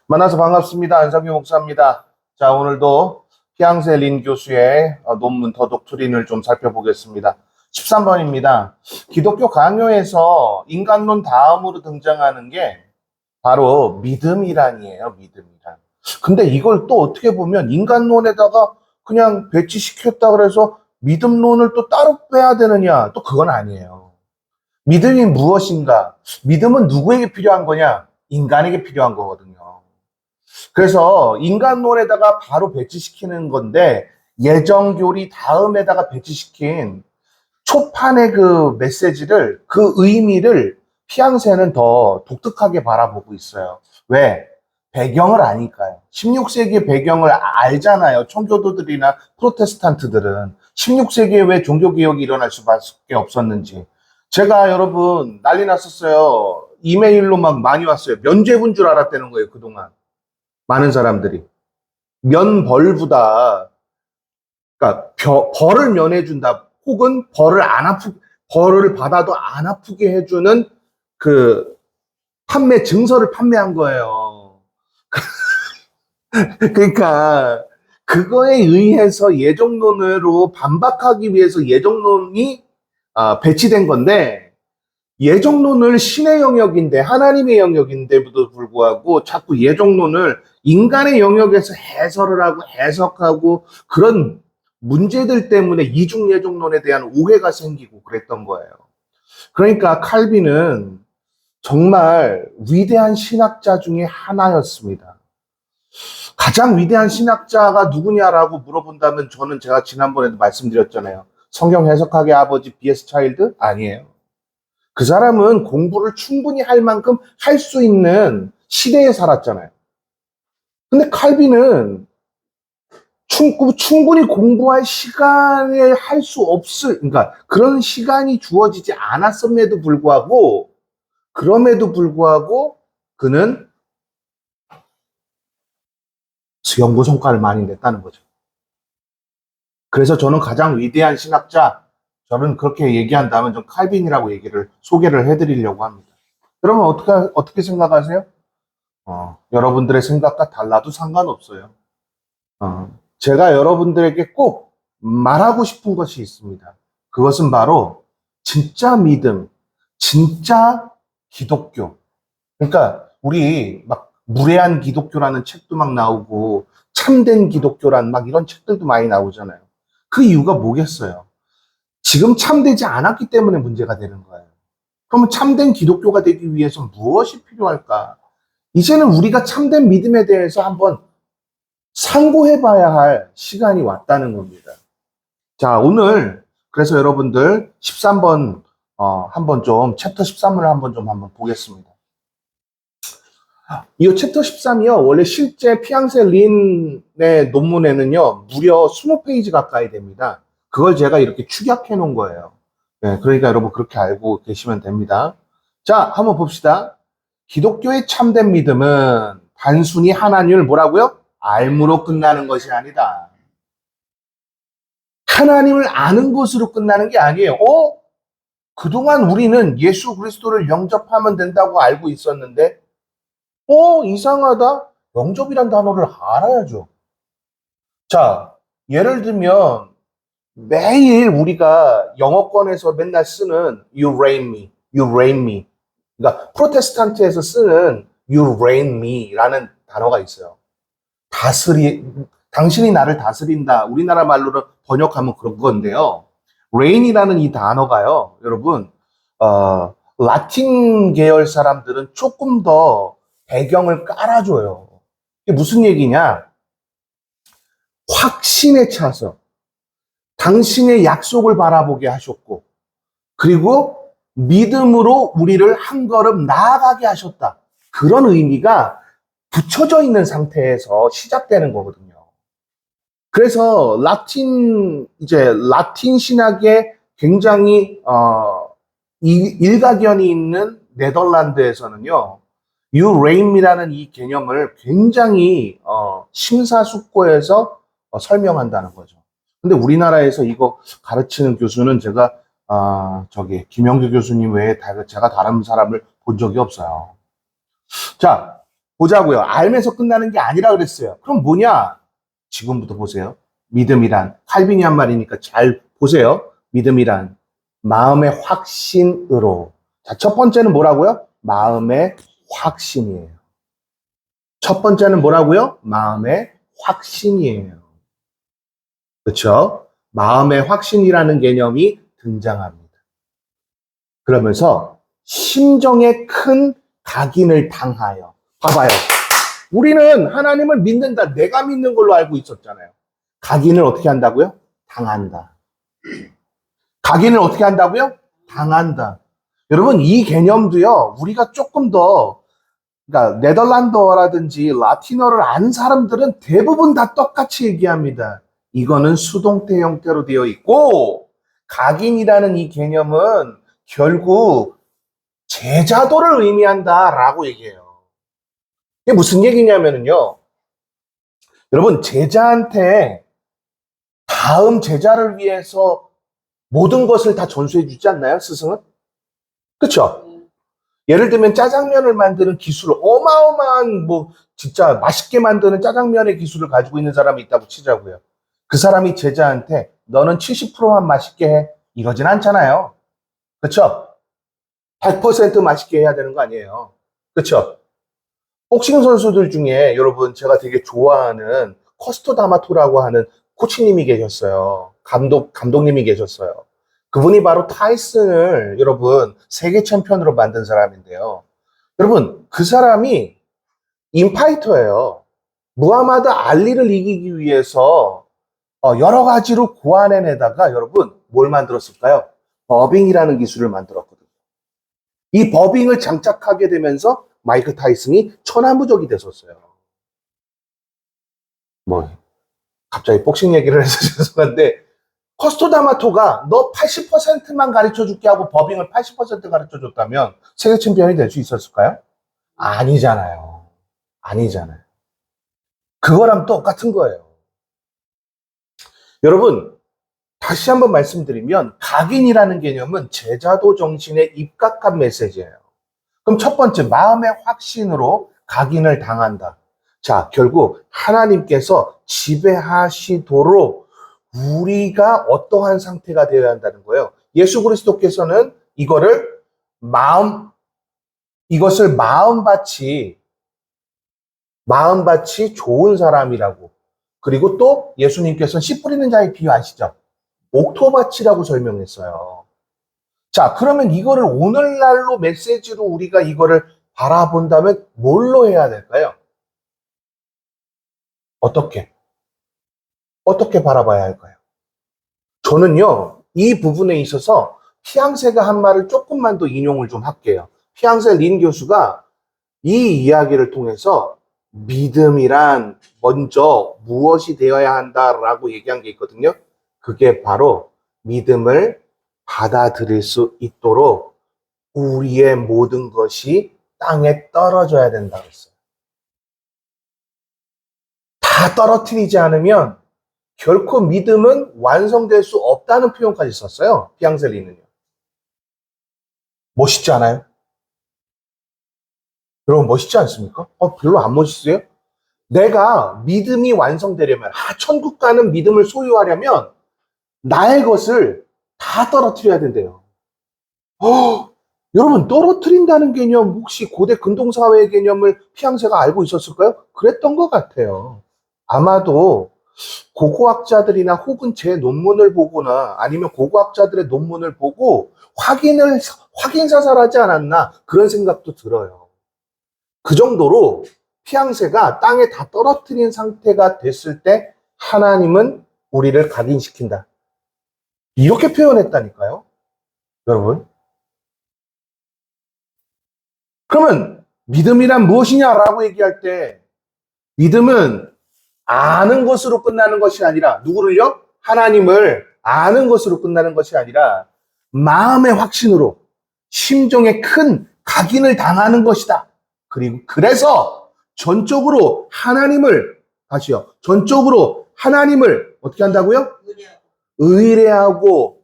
만나서 반갑습니다. 안성규 목사입니다. 자, 오늘도 피앙세 린 교수의 논문 더 독트린을 좀 살펴보겠습니다. 13번입니다. 기독교 강요에서 인간론 다음으로 등장하는 게 바로 믿음이란이에요. 믿음이란. 근데 이걸 또 어떻게 보면 인간론에다가 그냥 배치시켰다 그래서 믿음론을 또 따로 빼야 되느냐? 또 그건 아니에요. 믿음이 무엇인가? 믿음은 누구에게 필요한 거냐? 인간에게 필요한 거거든요. 그래서 인간론에다가 바로 배치시키는 건데 예정교리 다음에다가 배치시킨 초판의 그 메시지를, 그 의미를 피앙세는 더 독특하게 바라보고 있어요. 왜? 배경을 아니까요. 16세기의 배경을 알잖아요. 청교도들이나 프로테스탄트들은 16세기에 왜 종교개혁이 일어날 수밖에 없었는지. 제가 여러분 난리 났었어요. 이메일로 막 많이 왔어요. 면죄부인 줄 알았다는 거예요, 그동안. 많은 사람들이. 면벌보다, 그러니까 벌을 면해준다. 혹은 벌을 받아도 안 아프게 해주는 그 판매 증서를 판매한 거예요. 그러니까 그거에 의해서 예정론으로 반박하기 위해서 예정론이 배치된 건데, 예정론을 신의 영역인데, 하나님의 영역인데도 불구하고 자꾸 예정론을 인간의 영역에서 해설을 하고 해석하고 그런 문제들 때문에 이중 예정론에 대한 오해가 생기고 그랬던 거예요. 그러니까 칼빈은 정말 위대한 신학자 중에 하나였습니다. 가장 위대한 신학자가 누구냐라고 물어본다면 저는 제가 지난번에도 말씀드렸잖아요. 성경 해석학의 아버지 B.S. 차일드? 아니에요. 그 사람은 공부를 충분히 할 만큼 할 수 있는 시대에 살았잖아요. 근데 칼빈은 충분히 공부할 시간에 할 수 그러니까 그런 시간이 주어지지 그럼에도 불구하고 그는 연구 성과를 많이 냈다는 거죠. 그래서 저는 가장 위대한 신학자, 저는 그렇게 얘기한다면 좀 칼빈이라고 소개를 해드리려고 합니다. 그러면 어떻게 생각하세요? 여러분들의 생각과 달라도 상관없어요. 제가 여러분들에게 꼭 말하고 싶은 것이 있습니다. 그것은 바로 진짜 믿음, 진짜 기독교. 그러니까 우리 막 무례한 기독교라는 책도 막 나오고 참된 기독교란 막 이런 책들도 많이 나오잖아요. 그 이유가 뭐겠어요? 지금 참되지 않았기 때문에 문제가 되는 거예요. 그러면 참된 기독교가 되기 위해서 무엇이 필요할까? 이제는 우리가 참된 믿음에 대해서 한번 상고해 봐야 할 시간이 왔다는 겁니다. 자, 오늘 그래서 여러분들 13번 한번 좀 챕터 13을 한번 보겠습니다. 이 챕터 13이요. 원래 실제 피앙세 린의 논문에는요. 무려 20페이지 가까이 됩니다. 그걸 제가 이렇게 축약해 놓은 거예요. 네, 그러니까 여러분 그렇게 알고 계시면 됩니다. 자, 한번 봅시다. 기독교의 참된 믿음은 단순히 하나님을 뭐라고요? 알므로 끝나는 것이 아니다. 하나님을 아는 것으로 끝나는 게 아니에요. 그동안 우리는 예수 그리스도를 영접하면 된다고 알고 있었는데, 이상하다? 영접이란 단어를 알아야죠. 자, 예를 들면, 매일 우리가 영어권에서 맨날 쓰는 You reign me, you reign me. 그러니까 프로테스탄트에서 쓰는 You reign me라는 단어가 있어요. 당신이 나를 다스린다. 우리나라 말로는 번역하면 그런 건데요. reign이라는 이 단어가요, 여러분, 라틴 계열 사람들은 조금 더 배경을 깔아줘요. 이게 무슨 얘기냐? 확신에 차서 당신의 약속을 바라보게 하셨고, 그리고 믿음으로 우리를 한 걸음 나아가게 하셨다. 그런 의미가 붙여져 있는 상태에서 시작되는 거거든요. 그래서 라틴 신학에 굉장히, 일가견이 있는 네덜란드에서는요, 유레임이라는 이 개념을 굉장히, 심사숙고해서 설명한다는 거죠. 근데 우리나라에서 이거 가르치는 교수는 제가, 김영규 교수님 외에 제가 다른 사람을 본 적이 없어요. 자, 보자고요. 알면서 끝나는 게 아니라 그랬어요. 그럼 뭐냐? 지금부터 보세요. 믿음이란 칼빈이 한 말이니까 잘 보세요. 믿음이란 마음의 확신으로. 자, 첫 번째는 뭐라고요? 마음의 확신이에요. 첫 번째는 뭐라고요? 마음의 확신이에요. 그렇죠? 마음의 확신이라는 개념이 등장합니다. 그러면서 심정에 큰 각인을 당하여. 봐봐요. 우리는 하나님을 믿는다. 내가 믿는 걸로 알고 있었잖아요. 각인을 어떻게 한다고요? 당한다. 각인을 어떻게 한다고요? 당한다. 여러분, 이 개념도요, 우리가 조금 더, 그러니까 네덜란드어라든지 라틴어를 아는 사람들은 대부분 다 똑같이 얘기합니다. 이거는 수동태 형태로 되어 있고, 각인이라는 이 개념은 결국 제자도를 의미한다라고 얘기해요. 이게 무슨 얘기냐면요. 여러분, 제자한테 다음 제자를 위해서 모든 것을 다 전수해 주지 않나요, 스승은? 그쵸? 예를 들면 짜장면을 만드는 기술을 어마어마한 진짜 맛있게 만드는 짜장면의 기술을 가지고 있는 사람이 있다고 치자고요. 그 사람이 제자한테 너는 70%만 맛있게 해. 이러진 않잖아요. 그쵸? 100% 맛있게 해야 되는 거 아니에요. 그쵸? 복싱 선수들 중에 여러분 제가 되게 좋아하는 커스터 다마토라고 하는 코치님이 계셨어요. 감독님이 계셨어요. 그분이 바로 타이슨을 여러분 세계 챔피언으로 만든 사람인데요. 여러분 그 사람이 인파이터예요. 무하마드 알리를 이기기 위해서 여러 가지로 고안해내다가 여러분 뭘 만들었을까요? 버빙이라는 기술을 만들었거든요. 이 버빙을 장착하게 되면서 마이크 타이슨이 천하무적이 됐었어요. 뭐 갑자기 복싱 얘기를 해서 죄송한데 커스토 다마토가 너 80%만 가르쳐 줄게 하고 버빙을 80% 가르쳐 줬다면 세계 챔피언이 될 수 있었을까요? 아니잖아요. 아니잖아요. 그거랑 똑같은 거예요. 여러분, 다시 한번 말씀드리면 각인이라는 개념은 제자도 정신에 입각한 메시지예요. 그럼 첫 번째, 마음의 확신으로 각인을 당한다. 자, 결국 하나님께서 지배하시도록 우리가 어떠한 상태가 되어야 한다는 거예요. 예수 그리스도께서는 이것을 마음밭이 좋은 사람이라고. 그리고 또 예수님께서는 씨 뿌리는 자에 비유하시죠. 옥토밭이라고 설명했어요. 자, 그러면 이거를 오늘날로 메시지로 우리가 이거를 바라본다면 뭘로 해야 될까요? 어떻게? 어떻게 바라봐야 할까요? 저는요, 이 부분에 있어서 피앙세가 한 말을 조금만 더 인용을 좀 할게요. 피앙세 린 교수가 이 이야기를 통해서 믿음이란 먼저 무엇이 되어야 한다라고 얘기한 게 있거든요. 그게 바로 믿음을 받아들일 수 있도록 우리의 모든 것이 땅에 떨어져야 된다고 했어요. 다 떨어뜨리지 않으면 결코 믿음은 완성될 수 없다는 표현까지 썼어요. 피앙셀리는요. 멋있지 않아요? 여러분 멋있지 않습니까? 별로 안 멋있어요? 내가 믿음이 완성되려면, 천국 가는 믿음을 소유하려면 나의 것을 다 떨어뜨려야 된대요. 여러분 떨어뜨린다는 개념 혹시 고대 근동사회의 개념을 피앙세가 알고 있었을까요? 그랬던 것 같아요. 아마도 고고학자들이나 혹은 제 논문을 보거나 아니면 고고학자들의 논문을 보고 확인사살하지 않았나 그런 생각도 들어요. 그 정도로 피앙세가 땅에 다 떨어뜨린 상태가 됐을 때 하나님은 우리를 각인시킨다. 이렇게 표현했다니까요. 여러분. 그러면 믿음이란 무엇이냐라고 얘기할 때 믿음은 아는 것으로 끝나는 것이 아니라 누구를요? 하나님을 아는 것으로 끝나는 것이 아니라 마음의 확신으로 심정에 큰 각인을 당하는 것이다. 그리고 그래서 전적으로 하나님을 어떻게 한다고요? 의뢰하고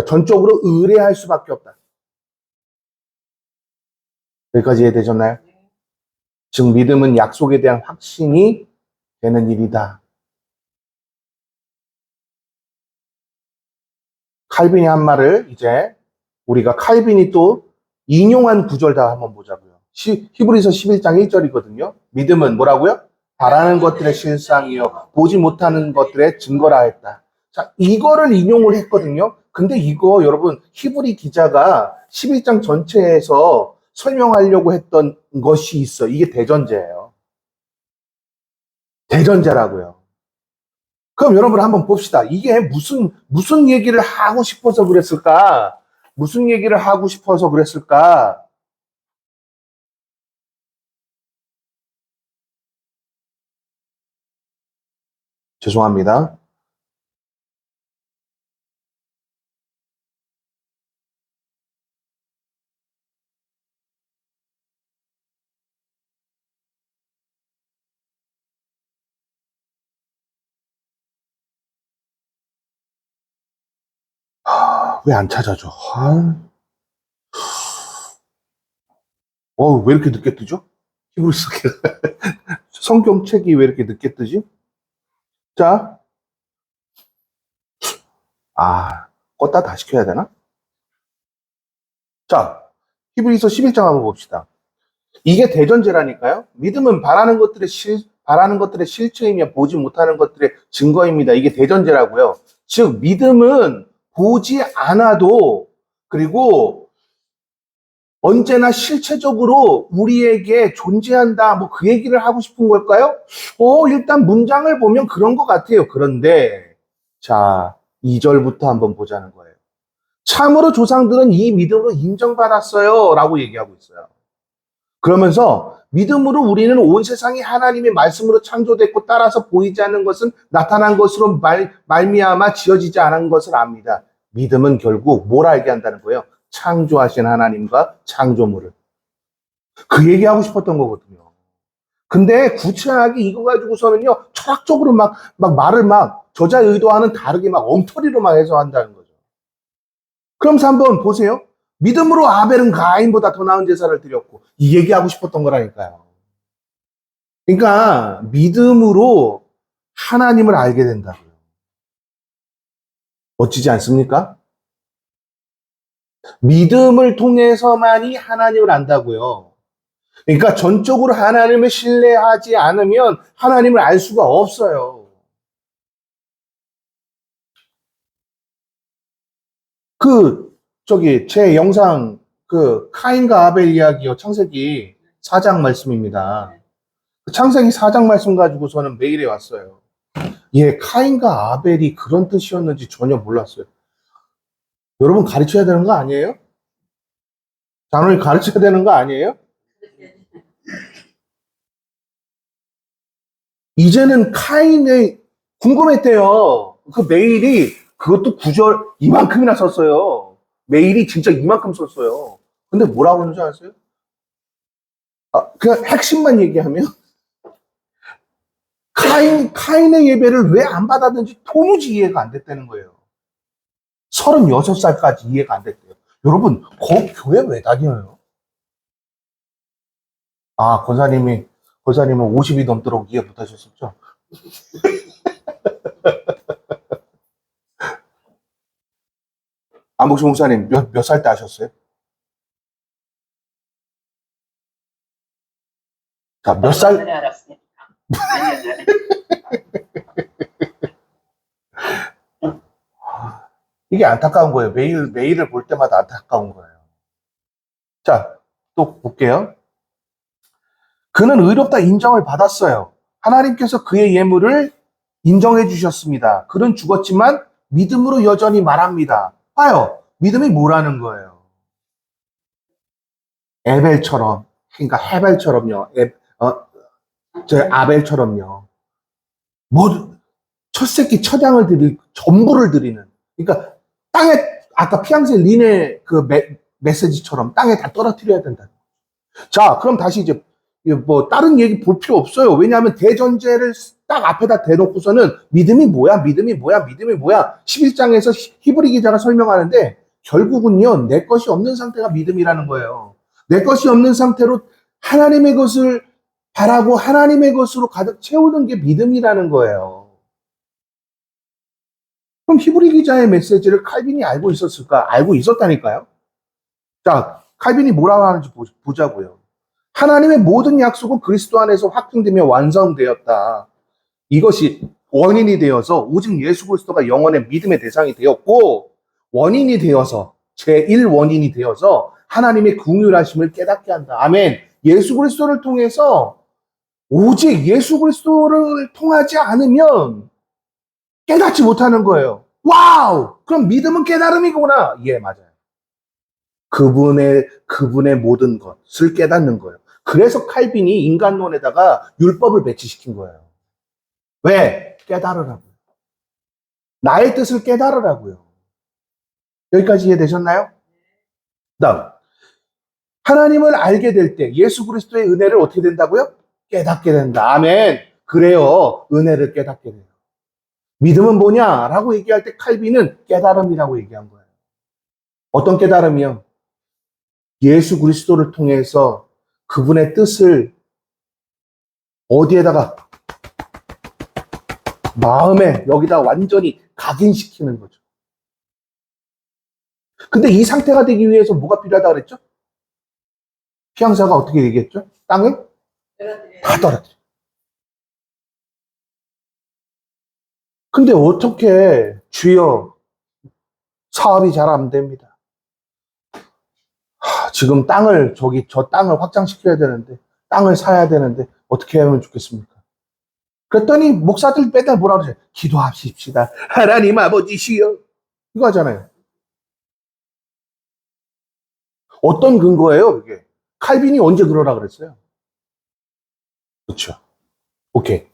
전적으로 의뢰할 수밖에 없다. 여기까지 이해되셨나요? 즉, 믿음은 약속에 대한 확신이 되는 일이다. 칼빈이 한 말을 이제 우리가 칼빈이 또 인용한 구절 다 한번 보자고요. 히브리서 11장 1절이거든요. 믿음은 뭐라고요? 바라는 것들의 실상이요 보지 못하는 것들의 증거라 했다. 자, 이거를 인용을 했거든요. 근데 이거 여러분 히브리 기자가 11장 전체에서 설명하려고 했던 것이 있어. 이게 대전제예요. 대전제라고요. 그럼 여러분 한번 봅시다. 이게 무슨 얘기를 하고 싶어서 그랬을까? 무슨 얘기를 하고 싶어서 그랬을까? 죄송합니다. 왜 안 찾아줘? 왜 이렇게 늦게 뜨죠? 히브리서 성경책이 왜 이렇게 늦게 뜨지? 자, 껐다 다시 켜야 되나? 자, 히브리서 11장 한번 봅시다. 이게 대전제라니까요. 믿음은 바라는 것들의 실체이며 보지 못하는 것들의 증거입니다. 이게 대전제라고요. 즉, 믿음은 보지 않아도 그리고 언제나 실체적으로 우리에게 존재한다. 뭐 그 얘기를 하고 싶은 걸까요? 일단 문장을 보면 그런 것 같아요. 그런데 자, 2절부터 한번 보자는 거예요. 참으로 조상들은 이 믿음으로 인정받았어요. 라고 얘기하고 있어요. 그러면서 믿음으로 우리는 온 세상이 하나님의 말씀으로 창조됐고 따라서 보이지 않는 것은 나타난 것으로 말미암아 지어지지 않은 것을 압니다. 믿음은 결국 뭘 알게 한다는 거예요? 창조하신 하나님과 창조물을. 그 얘기하고 싶었던 거거든요. 근데 구체하게 이거 가지고서는요, 철학적으로 막 말을 저자의 의도와는 다르게 엉터리로 해석한다는 거죠. 그러면서 한번 보세요. 믿음으로 아벨은 가인보다 더 나은 제사를 드렸고, 이 얘기하고 싶었던 거라니까요. 그러니까, 믿음으로 하나님을 알게 된다고요. 멋지지 않습니까? 믿음을 통해서만이 하나님을 안다고요. 그러니까 전적으로 하나님을 신뢰하지 않으면 하나님을 알 수가 없어요. 제 영상, 카인과 아벨 이야기요. 창세기 4장 말씀입니다. 창세기 4장 말씀 가지고서는 메일에 왔어요. 카인과 아벨이 그런 뜻이었는지 전혀 몰랐어요. 여러분 가르쳐야 되는 거 아니에요? 장로님 가르쳐야 되는 거 아니에요? 이제는 카인의 궁금했대요. 그 메일이 그것도 구절 이만큼이나 썼어요. 메일이 진짜 이만큼 썼어요. 근데 뭐라고 그러는지 아세요? 그냥 핵심만 얘기하면 카인의 예배를 왜 안 받았는지 도무지 이해가 안 됐다는 거예요. 36살까지 이해가 안 됐대요. 여러분, 교회 왜 다녀요? 권사님은 50이 넘도록 이해 못하셨었죠? 안복수 목사님, 몇 살 때 하셨어요? 자, 몇 살? 이게 안타까운 거예요. 메일을 볼 때마다 안타까운 거예요. 자, 또 볼게요. 그는 의롭다 인정을 받았어요. 하나님께서 그의 예물을 인정해 주셨습니다. 그는 죽었지만 믿음으로 여전히 말합니다. 봐요. 믿음이 뭐라는 거예요? 에벨처럼, 그러니까 헤벨처럼요. 아벨처럼요. 첫 새끼 첫양을 전부를 드리는. 그러니까 땅에 아까 피앙세 린의 메시지처럼 땅에 다 떨어뜨려야 된다. 자, 그럼 다시 이제 다른 얘기 볼 필요 없어요. 왜냐하면 대전제를 딱 앞에다 대놓고서는 믿음이 뭐야? 11장에서 히브리 기자가 설명하는데 결국은요, 내 것이 없는 상태가 믿음이라는 거예요. 내 것이 없는 상태로 하나님의 것을 바라고 하나님의 것으로 가득 채우는 게 믿음이라는 거예요. 그럼 히브리 기자의 메시지를 칼빈이 알고 있었을까? 알고 있었다니까요. 자, 칼빈이 뭐라고 하는지 보자고요. 하나님의 모든 약속은 그리스도 안에서 확증되며 완성되었다. 이것이 원인이 되어서 오직 예수 그리스도가 영원의 믿음의 대상이 되었고, 원인이 되어서 제1원인이 되어서 하나님의 긍휼하심을 깨닫게 한다. 아멘. 예수 그리스도를 통해서 오직 예수 그리스도를 통하지 않으면 깨닫지 못하는 거예요. 와우! 그럼 믿음은 깨달음이구나. 예, 맞아요. 그분의 모든 것을 깨닫는 거예요. 그래서 칼빈이 인간론에다가 율법을 배치시킨 거예요. 왜? 깨달으라고요. 나의 뜻을 깨달으라고요. 여기까지 이해되셨나요? 다음. 하나님을 알게 될 때 예수 그리스도의 은혜를 어떻게 된다고요? 깨닫게 된다. 아멘. 그래요. 은혜를 깨닫게 돼요. 믿음은 뭐냐? 라고 얘기할 때 칼빈은 깨달음이라고 얘기한 거예요. 어떤 깨달음이요? 예수 그리스도를 통해서 그분의 뜻을 어디에다가 마음에 여기다 완전히 각인시키는 거죠. 근데 이 상태가 되기 위해서 뭐가 필요하다고 그랬죠? 피양사가 어떻게 얘기했죠? 땅을 다 떨어뜨려. 근데 어떻게 주여 사업이 잘 안 됩니다. 지금 저 땅을 확장시켜야 되는데 땅을 사야 되는데 어떻게 하면 좋겠습니까? 그랬더니 목사들 맨날 뭐라 그러죠? 기도하십시다. 하나님 아버지시여. 이거 하잖아요. 어떤 근거예요, 그게? 칼빈이 언제 그러라 그랬어요? 그렇죠. 오케이.